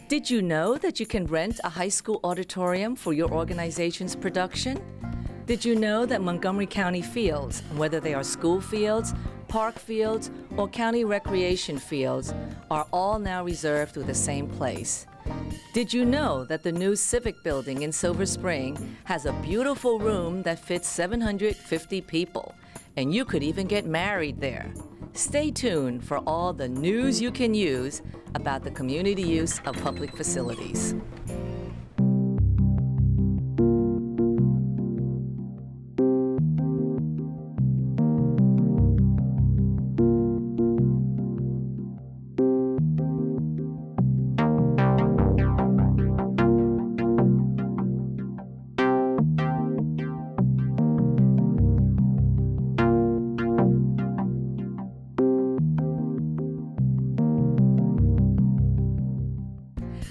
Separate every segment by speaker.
Speaker 1: Did you know that you can rent a high school auditorium for your organization's production? Did you know that Montgomery County fields, whether they are school fields, park fields, or county recreation fields, are all now reserved through the same place? Did you know that the new Civic Building in Silver Spring has a beautiful room that fits 750 people, and you could even get married there? Stay tuned for all the news you can use about the community use of public facilities.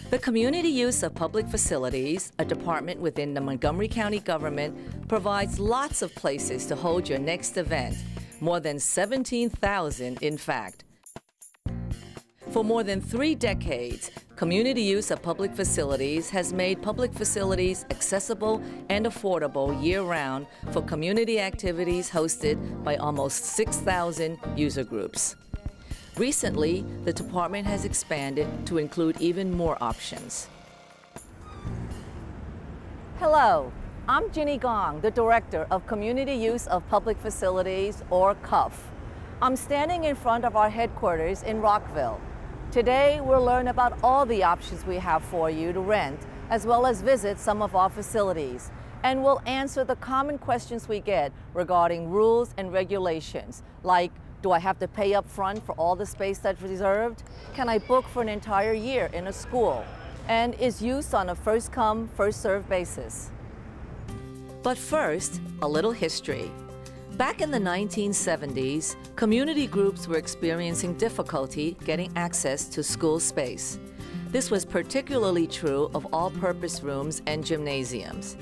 Speaker 1: The Community Use of Public Facilities, a department within the Montgomery County government, provides lots of places to hold your next event, more than 17,000 in fact. For more than 3 decades, Community Use of Public Facilities has made public facilities accessible and affordable year-round for community activities hosted by almost 6,000 user groups. Recently, the department has expanded to include even more options. Hello, I'm Ginny Gong, the Director of Community Use of Public Facilities, or CUF. I'm standing in front of our headquarters in Rockville. Today, we'll learn about all the options we have for you to rent, as well as visit some of our facilities. And we'll answer the common questions we get regarding rules and regulations, like, do I have to pay up front for all the space that's reserved? Can I book for an entire year in a school? And is use on a first-come, first-served basis? But first, a little history. Back in the 1970s, community groups were experiencing difficulty getting access to school space. This was particularly true of all-purpose rooms and gymnasiums.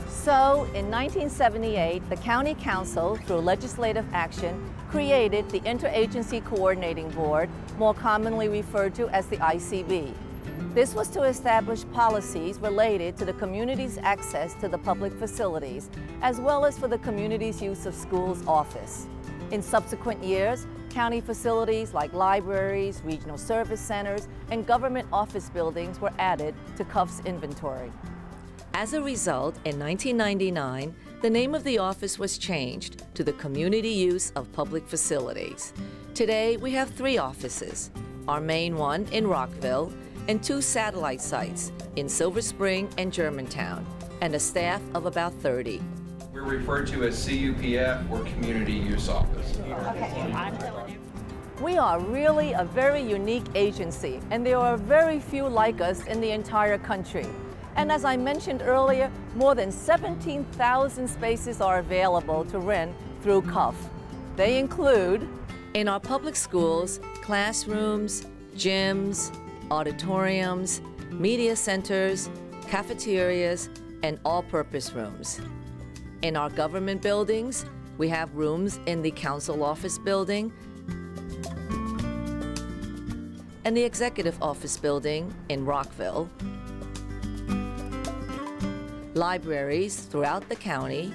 Speaker 1: So, in 1978, the County Council, through legislative action, created the Interagency Coordinating Board, more commonly referred to as the ICB. This was to establish policies related to the community's access to the public facilities, as well as for the community's use of schools' office. In subsequent years, county facilities like libraries, regional service centers, and government office buildings were added to CUF's inventory. As a result, in 1999, the name of the office was changed to the Community Use of Public Facilities. Today, we have 3 offices, our main one in Rockville, and 2 satellite sites in Silver Spring and Germantown, and a staff of about 30.
Speaker 2: We're referred to as CUPF, or Community Use Office.
Speaker 1: We are really a very unique agency, and there are very few like us in the entire country. And as I mentioned earlier, more than 17,000 spaces are available to rent through CUF. They include, in our public schools, classrooms, gyms, auditoriums, media centers, cafeterias, and all-purpose rooms. In our government buildings, we have rooms in the council office building and the executive office building in Rockville, libraries throughout the county,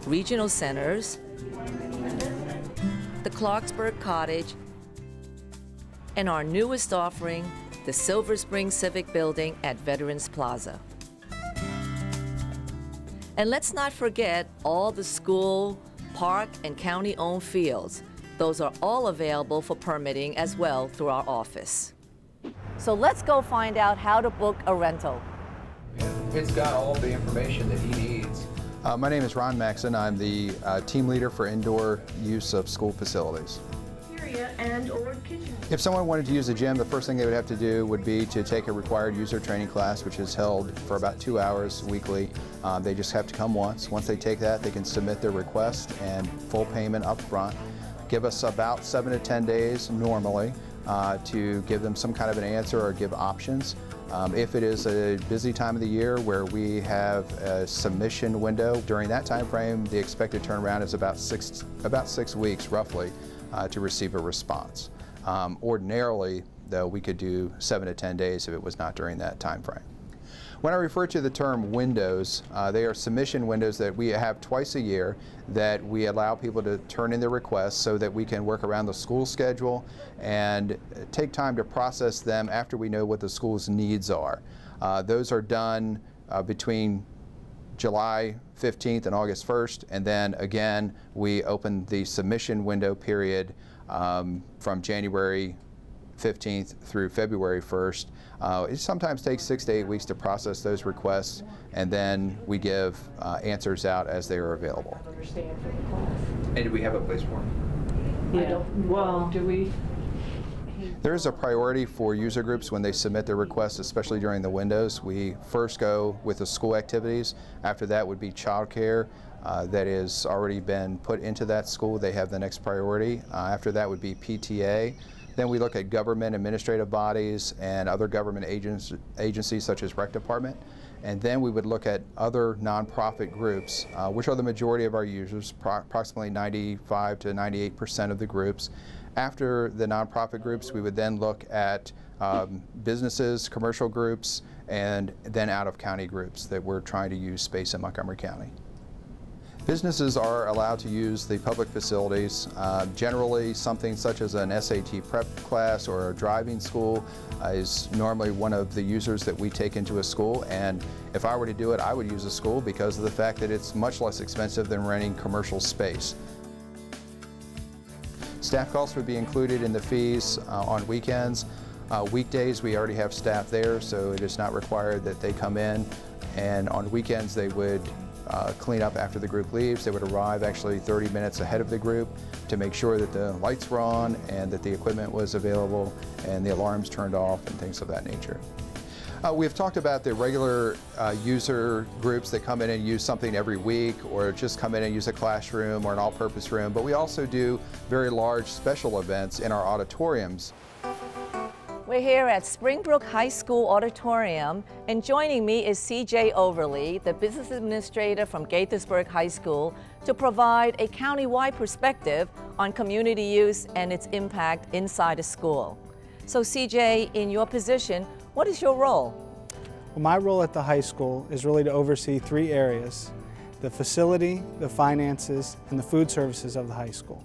Speaker 1: regional centers, the Clarksburg Cottage, and our newest offering, the Silver Spring Civic Building at Veterans Plaza. And let's not forget all the school, park, and county-owned fields. Those are all available for permitting as well through our office. So let's go find out how to book a rental.
Speaker 2: It's got all the information that he needs.
Speaker 3: My name is Ron Maxon. I'm the team leader for indoor use of school facilities.
Speaker 4: And/or kitchen.
Speaker 3: If someone wanted to use a gym, the first thing they would have to do would be to take a required user training class, which is held for about 2 hours weekly. They just have to come once. Once they take that, they can submit their request and full payment up front. Give us about 7 to 10 days normally to give them some kind of an answer or give options. If it is a busy time of the year where we have a submission window, during that time frame, the expected turnaround is about six weeks roughly to receive a response. Ordinarily, though, we could do 7 to 10 days if it was not during that time frame. When I refer to the term windows, they are submission windows that we have twice a year that we allow people to turn in their requests so that we can work around the school schedule and take time to process them after we know what the school's needs are. Those are done between July 15th and August 1st, and then again we open the submission window period from January 15th through February 1st. It sometimes takes 6 to 8 weeks to process those requests, and then we give answers out as they are available.
Speaker 2: And do we have a place for them?
Speaker 4: Yeah. Well, do we?
Speaker 3: There is a priority for user groups when they submit their requests, especially during the windows. We first go with the school activities. After that would be childcare that has already been put into that school. They have the next priority. After that would be PTA. Then we look at government administrative bodies and other government agencies such as Rec Department. And then we would look at other nonprofit groups, which are the majority of our users, approximately 95 to 98% of the groups. After the nonprofit groups, we would then look at businesses, commercial groups, and then out-of-county groups that we're trying to use space in Montgomery County. Businesses are allowed to use the public facilities. Generally, something such as an SAT prep class or a driving school is normally one of the users that we take into a school. And if I were to do it, I would use a school because of the fact that it's much less expensive than renting commercial space. Staff costs would be included in the fees on weekends. Weekdays, we already have staff there, so it is not required that they come in. And on weekends, they would clean up after the group leaves. They would arrive actually 30 minutes ahead of the group to make sure that the lights were on and that the equipment was available and the alarms turned off and things of that nature. We've talked about the regular user groups that come in and use something every week or just come in and use a classroom or an all-purpose room, but we also do very large special events in our auditoriums.
Speaker 1: We're here at Springbrook High School Auditorium, and joining me is CJ Overly, the business administrator from Gaithersburg High School, to provide a county-wide perspective on community use and its impact inside a school. So CJ, in your position, what is your role?
Speaker 5: Well, my role at the high school is really to oversee 3 areas: the facility, the finances, and the food services of the high school.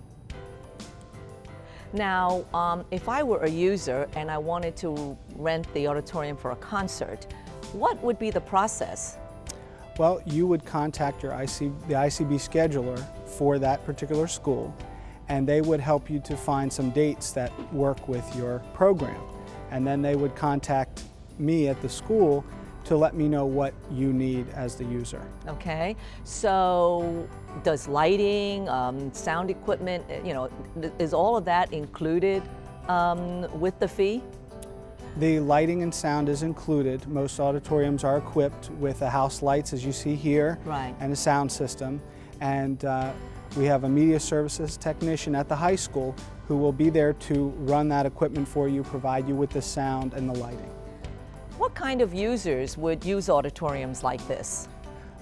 Speaker 1: Now, if I were a user and I wanted to rent the auditorium for a concert, what would be the process?
Speaker 5: Well, you would contact the ICB scheduler for that particular school, and they would help you to find some dates that work with your program. And then they would contact me at the school to let me know what you need as the user.
Speaker 1: Okay, so does lighting, sound equipment, is all of that included with the fee?
Speaker 5: The lighting and sound is included. Most auditoriums are equipped with the house lights, as you see here,
Speaker 1: right,
Speaker 5: and a sound system. And we have a media services technician at the high school who will be there to run that equipment for you, provide you with the sound and the lighting.
Speaker 1: What kind of users would use auditoriums like this?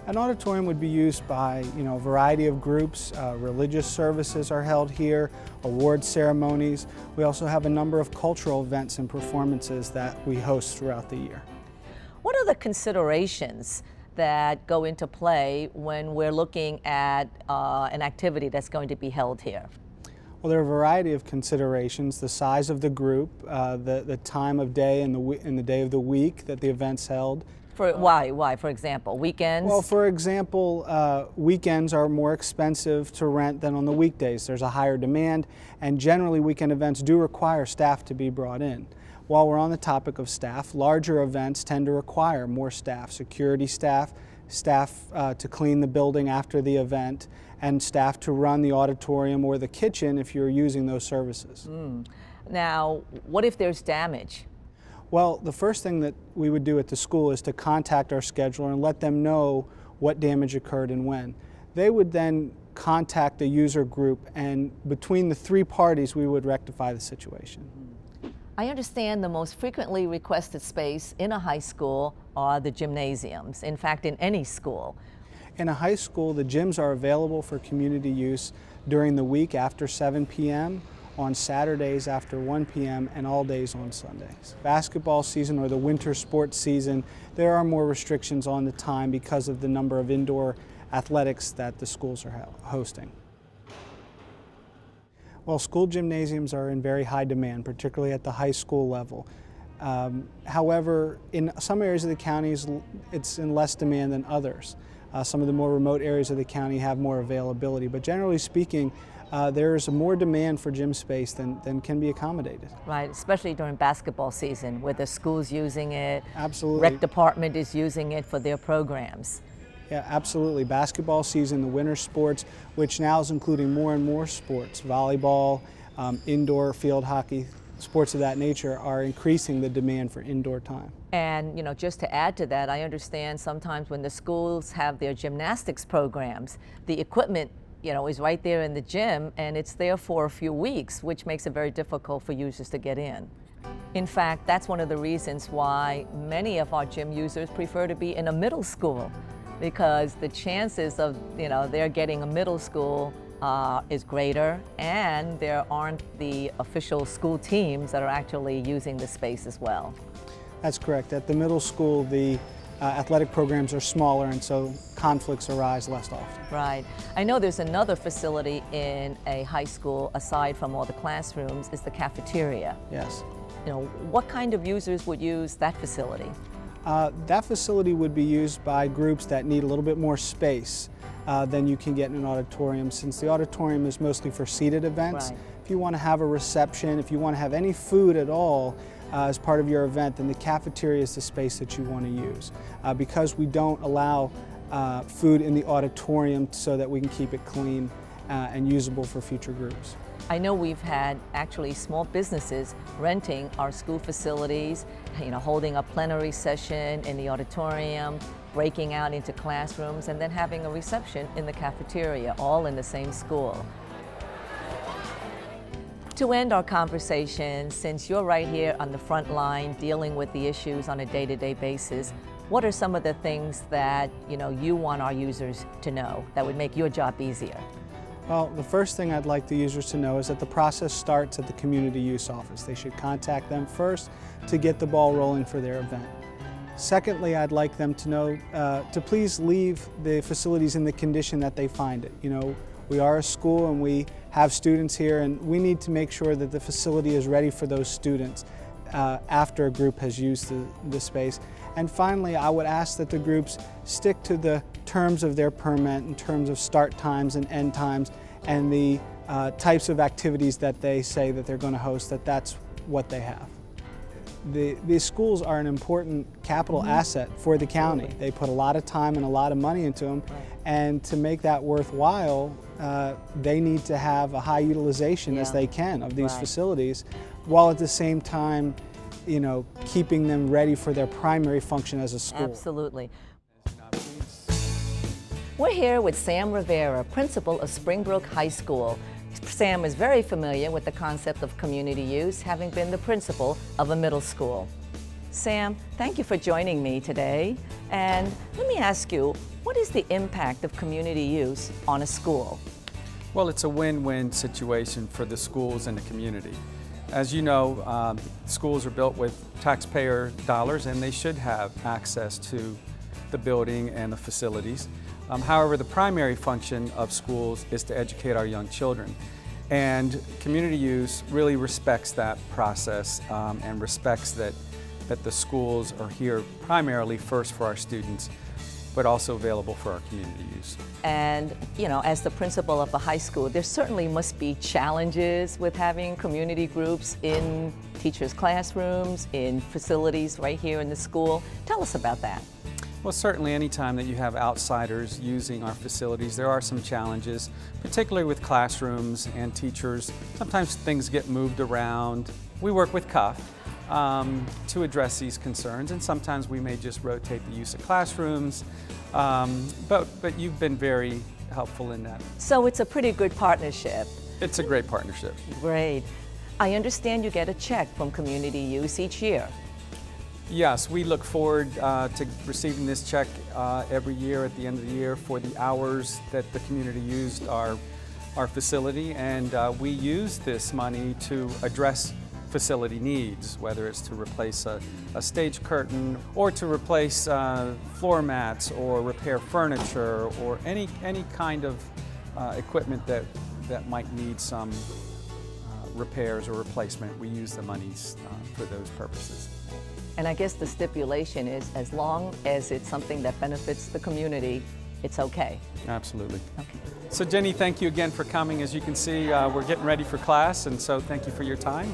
Speaker 5: An auditorium would be used by a variety of groups. Religious services are held here, award ceremonies. We also have a number of cultural events and performances that we host throughout the year.
Speaker 1: What are the considerations that go into play when we're looking at an activity that's going to be held here?
Speaker 5: Well, there are a variety of considerations: the size of the group, the time of day and the day of the week that the event's held.
Speaker 1: Why, for example, weekends?
Speaker 5: Well, for example, weekends are more expensive to rent than on the weekdays. There's a higher demand, and generally weekend events do require staff to be brought in. While we're on the topic of staff, larger events tend to require more staff: security staff, to clean the building after the event, and staff to run the auditorium or the kitchen if you're using those services.
Speaker 1: Now, what if there's damage?
Speaker 5: Well, the first thing that we would do at the school is to contact our scheduler and let them know what damage occurred and when. They would then contact a user group, and between the 3 parties we would rectify the situation.
Speaker 1: I understand the most frequently requested space in a high school are the gymnasiums, in fact, in any school.
Speaker 5: In a high school, the gyms are available for community use during the week after 7 p.m., on Saturdays after 1 p.m., and all days on Sundays. Basketball season or the winter sports season, there are more restrictions on the time because of the number of indoor athletics that the schools are hosting. Well, school gymnasiums are in very high demand, particularly at the high school level. However, in some areas of the counties, it's in less demand than others. Some of the more remote areas of the county have more availability, but generally speaking, there is more demand for gym space than can be accommodated.
Speaker 1: Right, especially during basketball season, where the school's using it.
Speaker 5: Absolutely.
Speaker 1: Rec department is using it for their programs.
Speaker 5: Yeah, absolutely. Basketball season, the winter sports, which now is including more and more sports, volleyball, indoor field hockey, sports of that nature are increasing the demand for indoor time.
Speaker 1: And you know, just to add to that, I understand sometimes when the schools have their gymnastics programs, the equipment, you know, is right there in the gym and it's there for a few weeks, which makes it very difficult for users to get in. In fact, that's one of the reasons why many of our gym users prefer to be in a middle school, because the chances of, you know, they're getting a middle school is greater, and there aren't the official school teams that are actually using the space as well.
Speaker 5: That's correct. At the middle school, the athletic programs are smaller, and so conflicts arise less often.
Speaker 1: Right. I know there's another facility in a high school, aside from all the classrooms, is the cafeteria.
Speaker 5: Yes.
Speaker 1: You know, what kind of users would use that facility?
Speaker 5: That facility would be used by groups that need a little bit more space than you can get in an auditorium, since the auditorium is mostly for seated events.
Speaker 1: Right.
Speaker 5: If you want to have a reception, if you want to have any food at all as part of your event, then the cafeteria is the space that you want to use. Because we don't allow food in the auditorium so that we can keep it clean and usable for future groups.
Speaker 1: I know we've had actually small businesses renting our school facilities, you know, holding a plenary session in the auditorium, breaking out into classrooms, and then having a reception in the cafeteria, all in the same school. To end our conversation, since you're right here on the front line dealing with the issues on a day-to-day basis, what are some of the things that, you know, you want our users to know that would make your job easier?
Speaker 5: Well, the first thing I'd like the users to know is that the process starts at the community use office. They should contact them first to get the ball rolling for their event. Secondly, I'd like them to know to please leave the facilities in the condition that they find it. You know, we are a school and we have students here, and we need to make sure that the facility is ready for those students after a group has used the space. And finally, I would ask that the groups stick to the terms of their permit in terms of start times and end times, and the types of activities that they say that they're going to host, that's what they have. The schools are an important capital asset for the county. They put a lot of time and a lot of money into them, and to make that worthwhile, they need to have a high utilization as they can of these facilities, while at the same time, you know, keeping them ready for their primary function as a school.
Speaker 1: Absolutely. We're here with Sam Rivera, principal of Springbrook High School. Sam is very familiar with the concept of community use, having been the principal of a middle school. Sam, thank you for joining me today. And let me ask you, what is the impact of community use on a school?
Speaker 6: Well, it's a win-win situation for the schools and the community. As you know, schools are built with taxpayer dollars, and they should have access to the building and the facilities. However, the primary function of schools is to educate our young children. And community use really respects that process and respects that the schools are here primarily first for our students, but also available for our community use.
Speaker 1: And, you know, as the principal of a high school, there certainly must be challenges with having community groups in teachers' classrooms, in facilities right here in the school. Tell us about that.
Speaker 6: Well, certainly any time that you have outsiders using our facilities, there are some challenges, particularly with classrooms and teachers. Sometimes things get moved around. We work with CUF to address these concerns, and sometimes we may just rotate the use of classrooms, but you've been very helpful in that.
Speaker 1: So it's a pretty good partnership.
Speaker 6: It's a great partnership.
Speaker 1: Great. I understand you get a check from Community Use each year.
Speaker 6: Yes, we look forward to receiving this check every year at the end of the year for the hours that the community used our facility, and we use this money to address facility needs, whether it's to replace a stage curtain or to replace floor mats or repair furniture or any kind of equipment that might need some repairs or replacement. We use the monies for those purposes.
Speaker 1: And I guess the stipulation is as long as it's something that benefits the community, it's okay.
Speaker 6: Absolutely.
Speaker 1: Okay.
Speaker 6: So Jenny, thank you again for coming. As you can see, we're getting ready for class, and so thank you for your time.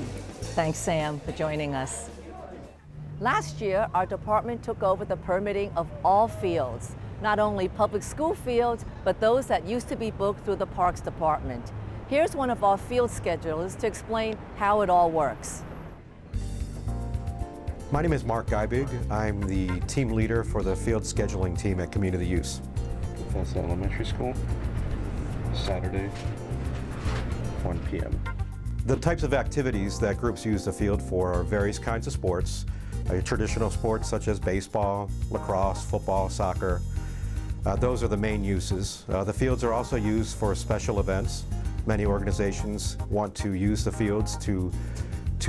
Speaker 1: Thanks, Sam, for joining us. Last year, our department took over the permitting of all fields, not only public school fields, but those that used to be booked through the Parks Department. Here's one of our field schedulers to explain how it all works.
Speaker 7: My name is Mark Geibig. I'm the team leader for the field scheduling team at Community Use.
Speaker 8: Bethesda Elementary School, Saturday, 1 p.m.
Speaker 7: The types of activities that groups use the field for are various kinds of sports, traditional sports such as baseball, lacrosse, football, soccer. Those are the main uses. The fields are also used for special events. Many organizations want to use the fields to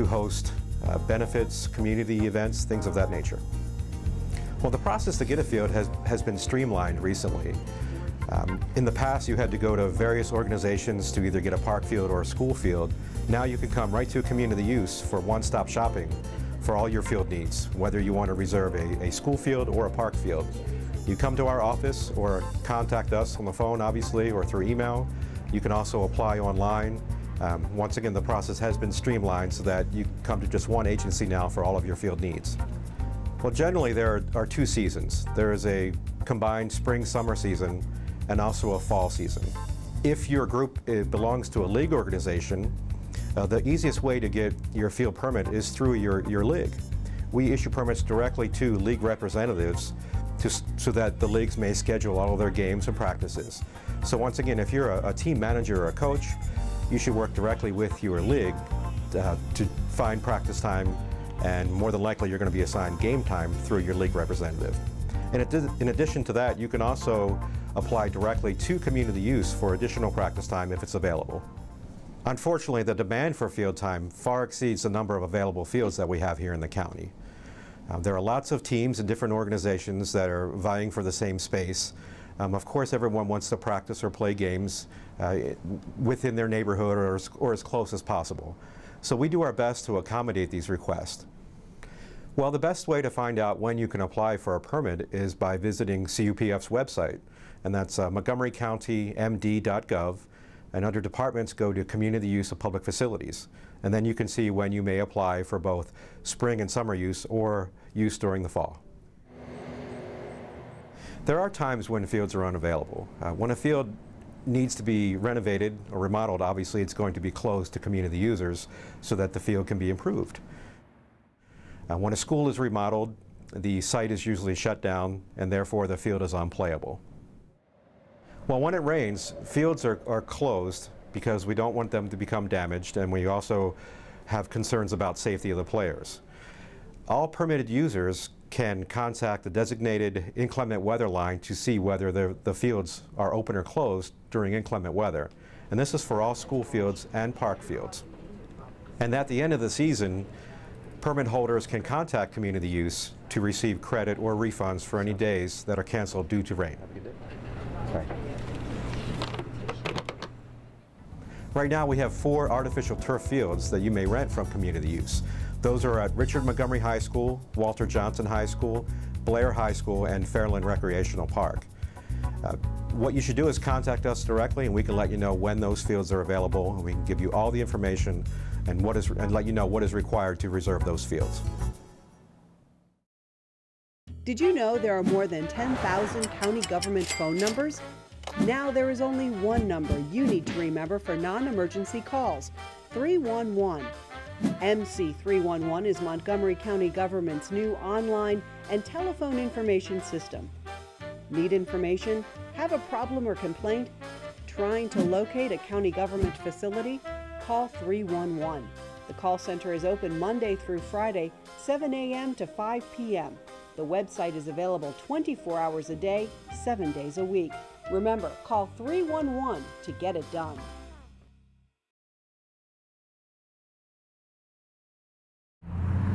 Speaker 7: host benefits, community events, things of that nature. Well, the process to get a field has been streamlined recently. In the past, you had to go to various organizations to either get a park field or a school field. Now you can come right to Community Use for one-stop shopping for all your field needs, whether you want to reserve a school field or a park field. You come to our office or contact us on the phone, obviously, or through email. You can also apply online. Once again, the process has been streamlined so that you come to just one agency now for all of your field needs. Well, generally there are two seasons. There is a combined spring-summer season and also a fall season. If your group belongs to a league organization, the easiest way to get your field permit is through your league. We issue permits directly to league representatives so that the leagues may schedule all of their games and practices. So once again, if you're a team manager or a coach, you should work directly with your league to find practice time, and more than likely you're going to be assigned game time through your league representative. And in addition to that, you can also apply directly to Community Use for additional practice time if it's available. Unfortunately, the demand for field time far exceeds the number of available fields that we have here in the county. There are lots of teams and different organizations that are vying for the same space. Of course, everyone wants to practice or play games within their neighborhood or as close as possible. So we do our best to accommodate these requests. Well, the best way to find out when you can apply for a permit is by visiting CUPF's website, and that's montgomerycountymd.gov, and under departments go to Community Use of Public Facilities, and then you can see when you may apply for both spring and summer use or use during the fall. There are times when fields are unavailable. When a field needs to be renovated or remodeled, obviously it's going to be closed to community users so that the field can be improved. When a school is remodeled, the site is usually shut down and therefore the field is unplayable. Well, when it rains, fields are closed because we don't want them to become damaged, and we also have concerns about safety of the players. All permitted users can contact the designated inclement weather line to see whether the fields are open or closed during inclement weather. And this is for all school fields and park fields. And at the end of the season, permit holders can contact Community Use to receive credit or refunds for any days that are canceled due to rain. Right now we have 4 artificial turf fields that you may rent from Community Use. Those are at Richard Montgomery High School, Walter Johnson High School, Blair High School, and Fairland Recreational Park. What you should do is contact us directly, and we can let you know when those fields are available, and we can give you all the information and let you know what is required to reserve those fields.
Speaker 9: Did you know there are more than 10,000 county government phone numbers? Now there is only one number you need to remember for non-emergency calls: 311. MC311 is Montgomery County Government's new online and telephone information system. Need information? Have a problem or complaint? Trying to locate a county government facility? Call 311. The call center is open Monday through Friday, 7 a.m. to 5 p.m. The website is available 24 hours a day, 7 days a week. Remember, call 311 to get it done.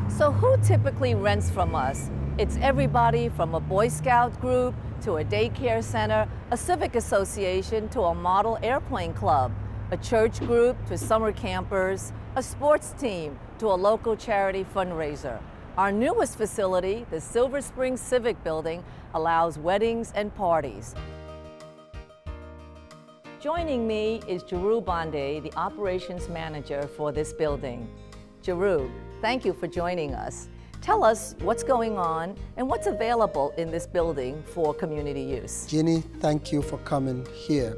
Speaker 1: So who typically rents from us? It's everybody from a Boy Scout group to a daycare center, a civic association to a model airplane club, a church group to summer campers, a sports team to a local charity fundraiser. Our newest facility, the Silver Springs Civic Building, allows weddings and parties. Joining me is Jeru Bonde, the operations manager for this building. Jeru, thank you for joining us. Tell us what's going on and what's available in this building for community use.
Speaker 10: Ginny, thank you for coming here.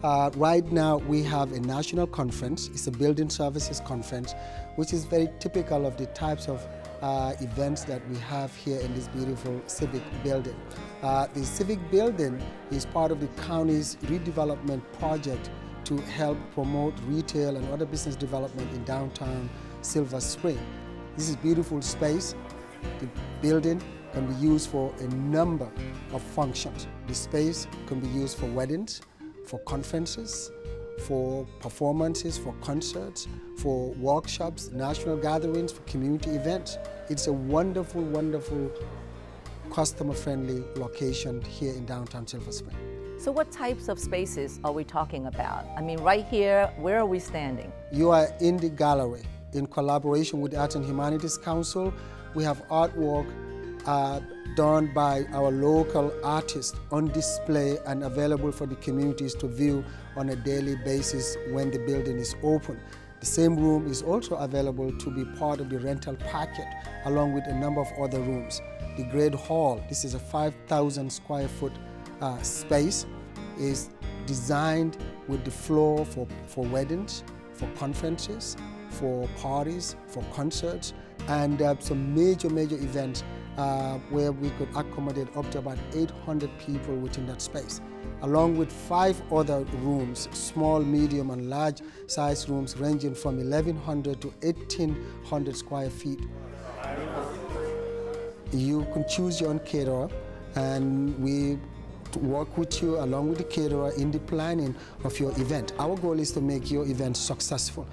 Speaker 10: Right now we have a national conference. It's a building services conference, which is very typical of the types of events that we have here in this beautiful civic building. The civic building is part of the county's redevelopment project to help promote retail and other business development in downtown Silver Spring. This is beautiful space. The building can be used for a number of functions. The space can be used for weddings, for conferences, for performances, for concerts, for workshops, national gatherings, for community events. It's a wonderful, wonderful, customer-friendly location here in downtown Silver Spring.
Speaker 1: So what types of spaces are we talking about? I mean, right here, where are we standing?
Speaker 10: You are in the gallery. In collaboration with the Arts and Humanities Council, we have artwork done by our local artists on display and available for the communities to view on a daily basis when the building is open. The same room is also available to be part of the rental packet, along with a number of other rooms. The Great Hall, this is a 5,000 square foot space, is designed with the floor for weddings, for conferences, for parties, for concerts, and some major events where we could accommodate up to about 800 people within that space, along with 5 other rooms, small, medium, and large size rooms ranging from 1,100 to 1,800 square feet. You can choose your own caterer, and we work with you along with the caterer in the planning of your event. Our goal is to make your event successful.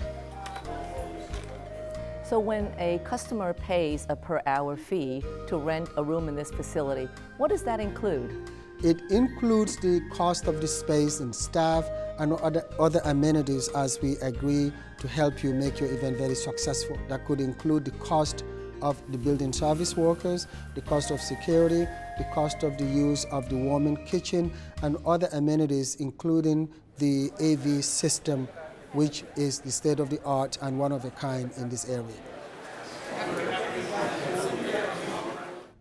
Speaker 1: So when a customer pays a per hour fee to rent a room in this facility, what does that include?
Speaker 10: It includes the cost of the space and staff and other amenities as we agree to help you make your event very successful. That could include the cost of the building service workers, the cost of security, the cost of the use of the warming kitchen, and other amenities including the AV system, which is the state-of-the-art and one of a kind in this area.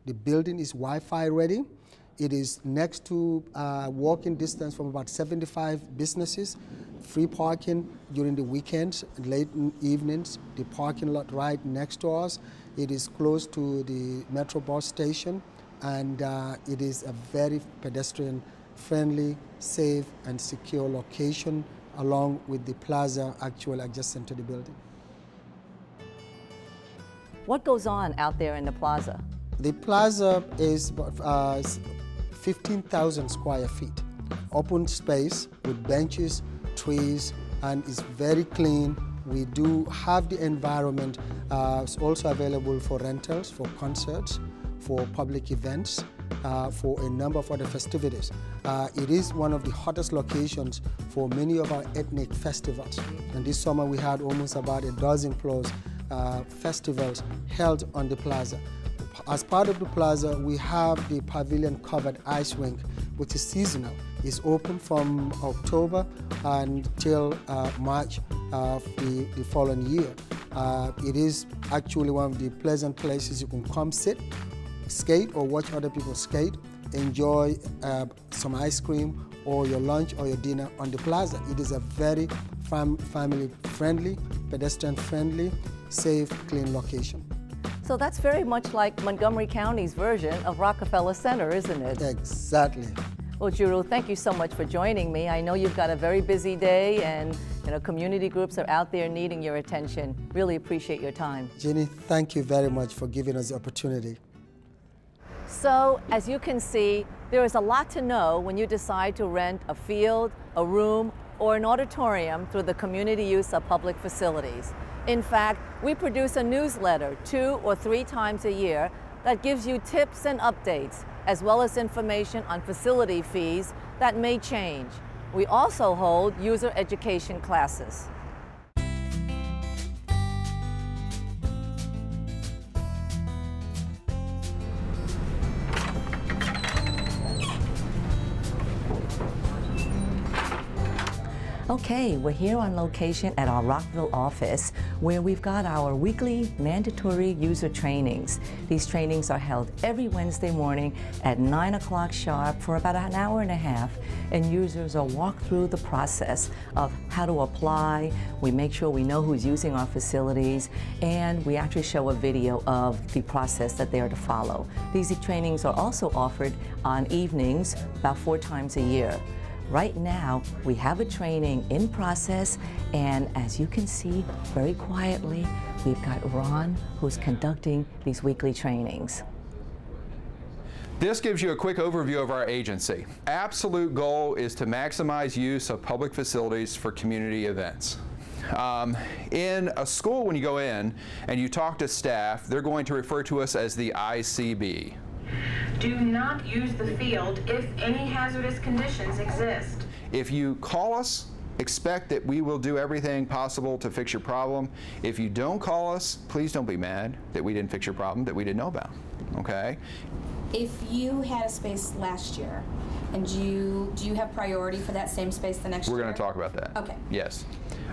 Speaker 10: The building is Wi-Fi ready. It is next to walking distance from about 75 businesses, free parking during the weekends, late evenings, the parking lot right next to us. It is close to the Metro bus station, and it is a very pedestrian-friendly, safe, and secure location, along with the plaza actually adjacent to the building.
Speaker 1: What goes on out there in the plaza?
Speaker 10: The plaza is 15,000 square feet. Open space with benches, trees, and it's very clean. We do have the environment also available for rentals, for concerts, for public events, for a number of other festivities. It is one of the hottest locations for many of our ethnic festivals. And this summer we had almost about a dozen plus festivals held on the plaza. As part of the plaza, we have the pavilion covered ice rink, which is seasonal. It's open from October until March of the following year. It is actually one of the pleasant places you can come sit, skate or watch other people skate, enjoy some ice cream or your lunch or your dinner on the plaza. It is a very family-friendly, pedestrian-friendly, safe, clean location.
Speaker 1: So that's very much like Montgomery County's version of Rockefeller Center, isn't it?
Speaker 10: Exactly.
Speaker 1: Well, Jeru, thank you so much for joining me. I know you've got a very busy day and Community groups are out there needing your attention. Really appreciate your time.
Speaker 10: Ginny, thank you very much for giving us the opportunity.
Speaker 1: So, as you can see, there is a lot to know when you decide to rent a field, a room, or an auditorium through the community use of public facilities. In fact, we produce a newsletter 2 or 3 times a year that gives you tips and updates, as well as information on facility fees that may change. We also hold user education classes. Okay, we're here on location at our Rockville office where we've got our weekly mandatory user trainings. These trainings are held every Wednesday morning at 9 o'clock sharp for about an hour and a half, and users are walked through the process of how to apply. We make sure we know who's using our facilities, and we actually show a video of the process that they are to follow. These trainings are also offered on evenings about 4 times a year. Right now, we have a training in process, and as you can see, very quietly, we've got Ron who's conducting these weekly trainings.
Speaker 3: This gives you a quick overview of our agency. Absolute goal is to maximize use of public facilities for community events. In a school, when you go in and you talk to staff, they're going to refer to us as the ICB.
Speaker 4: Do not use the field if any hazardous conditions exist.
Speaker 3: If you call us, expect that we will do everything possible to fix your problem. If you don't call us, please don't be mad that we didn't fix your problem that we didn't know about, okay?
Speaker 11: If you had a space last year, and do you have priority for that same space the next year?
Speaker 3: We're going to talk about that.
Speaker 11: Okay.
Speaker 3: Yes.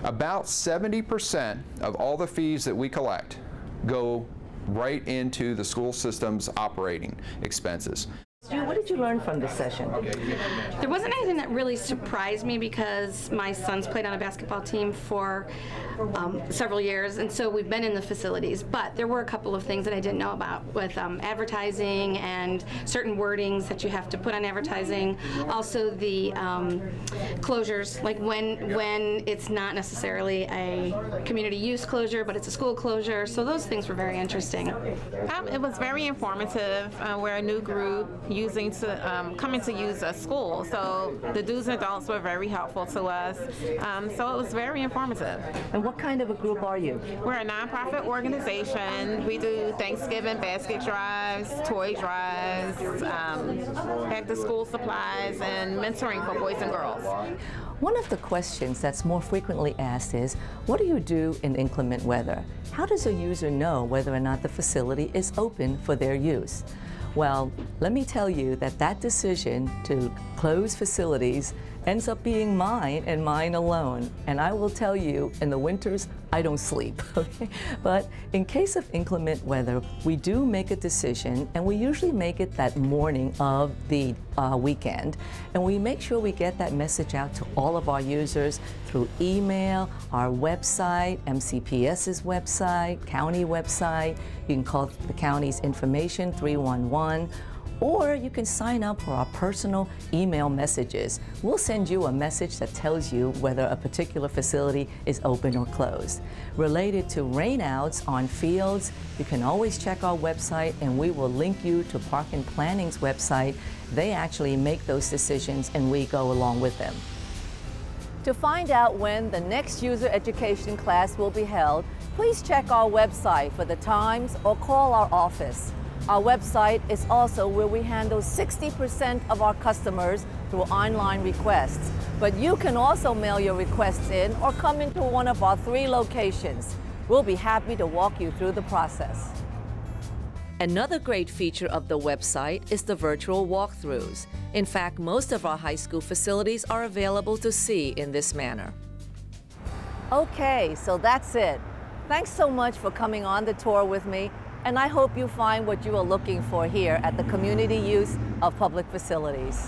Speaker 3: About 70% of all the fees that we collect go right into the school system's operating expenses.
Speaker 1: Stu, what did you learn from this session?
Speaker 12: There wasn't anything that really surprised me because my son's played on a basketball team for several years, and so we've been in the facilities. But there were a couple of things that I didn't know about with advertising and certain wordings that you have to put on advertising. Also the closures, like when it's not necessarily a community use closure, but it's a school closure. So those things were very interesting.
Speaker 13: It was very informative. We're a new group coming to use a school, so the do's and don'ts were very helpful to us. So it was very informative.
Speaker 1: And what kind of a group are you?
Speaker 13: We're a nonprofit organization. We do Thanksgiving basket drives, toy drives, back to school supplies, and mentoring for boys and girls.
Speaker 1: One of the questions that's more frequently asked is, what do you do in inclement weather? How does a user know whether or not the facility is open for their use? Well, let me tell you that that decision to close facilities ends up being mine and mine alone. And I will tell you, in the winters, I don't sleep, okay? But in case of inclement weather, we do make a decision, and we usually make it that morning of the weekend. And we make sure we get that message out to all of our users through email, our website, MCPS's website, county website. You can call the county's information, 311. Or you can sign up for our personal email messages. We'll send you a message that tells you whether a particular facility is open or closed. Related to rainouts on fields, you can always check our website, and we will link you to Park and Planning's website. They actually make those decisions, and we go along with them. To find out when the next user education class will be held, please check our website for the times or call our office. Our website is also where we handle 60% of our customers through online requests. But you can also mail your requests in or come into one of our 3 locations. We'll be happy to walk you through the process. Another great feature of the website is the virtual walkthroughs. In fact, most of our high school facilities are available to see in this manner. Okay, so that's it. Thanks so much for coming on the tour with me. And I hope you find what you are looking for here at the Community Use of Public Facilities.